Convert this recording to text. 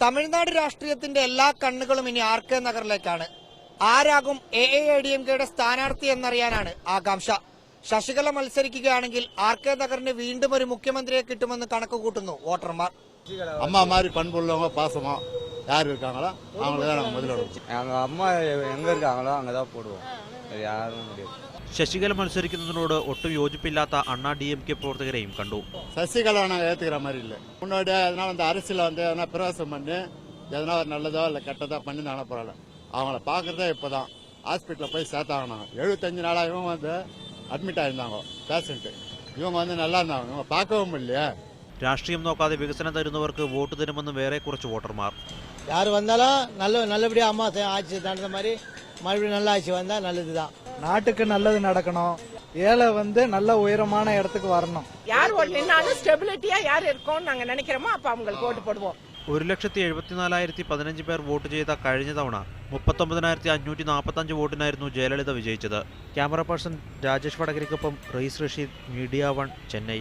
തമിഴ്നാട് രാഷ്ട്രീയത്തിന്റെ എല്ലാ കണ്ണുകളും ഇനി ആർ കെ നഗറിലേക്കാണ്. ആരാകും AAIDMKയുടെ സ്ഥാനാർത്ഥി എന്നറിയാനാണ് ആകാംക്ഷ. ശശികല മത്സരിക്കുകയാണെങ്കിൽ ആർ കെ നഗറിന് വീണ്ടും ഒരു മുഖ്യമന്ത്രിയെ കിട്ടുമെന്ന് കണക്ക് കൂട്ടുന്നു വോട്ടർമാർ. அம்மா மாதிரி பண்புள்ளவங்க பாசமா யார் இருக்காங்களோ அவங்களுக்கு தான் நாங்கள் முதல்ல எங்கள் அம்மா எங்கே இருக்காங்களோ அங்கே தான் போடுவோம். யாரும் முடியாது. ശശികല മത്സരിക്കുന്നതിനോട് ഒട്ടും യോജിപ്പില്ലാത്ത അണ്ണാ DMK പ്രവർത്തകരെയും കണ്ടു. சசிகலா நாங்கள் ஏற்றுக்கிற மாதிரி இல்லை. முன்னாடி எதனா அரசியல் எதனா பிரவேசம் பண்ணி எதனா ஒரு நல்லதோ இல்லை கெட்டதோ பண்ணி தானே பரவாயில்ல. அவங்கள பார்க்குறதே இப்போ தான் ஹாஸ்பிட்டலில் போய் சேர்த்தாங்க. 75 நாளாக இவங்க அட்மிட் ஆயிருந்தாங்க பேஷண்ட்டு. இவங்க நல்லா இருந்தாங்க. இவங்க பார்க்கவும் இல்லையே. രാഷ്ട്രീയം നോക്കാതെ വികസനം തരുന്നവർക്ക് വോട്ട് തരുമെന്ന് വേറെ കുറച്ച് വോട്ടർമാർ. யார் வந்தாலும் நல்லபடியாக அம்மா ஆட்சி தகுந்த மாதிரி மறுபடியும் நல்ல ஆட்சி வந்தால் நல்லது தான். நாட்டுக்கு நல்லது நடக்கணும். ஏழை நல்ல உயரமான இடத்துக்கு வரணும். யார் ஓட்டு நின்னாலும் ஸ்டெபிலிட்டியா யார் இருக்கும்னு நாங்க நினைக்கிறோமோ அப்ப அவங்களுக்கு ஓட்டு போடுவோம். 1,74,015 പേർ വോട്ട് ചെയ്ത കഴിഞ്ഞ തവണ 39,545 വോട്ടിനായിരുന്നു ജയലളിത വിജയിച്ചത്. ക്യാമറ പേഴ്സൺ രാജേഷ് വടകരിക്കൊപ്പം റയീസ് റഷീദ്, മീഡിയ 1, ചെന്നൈ.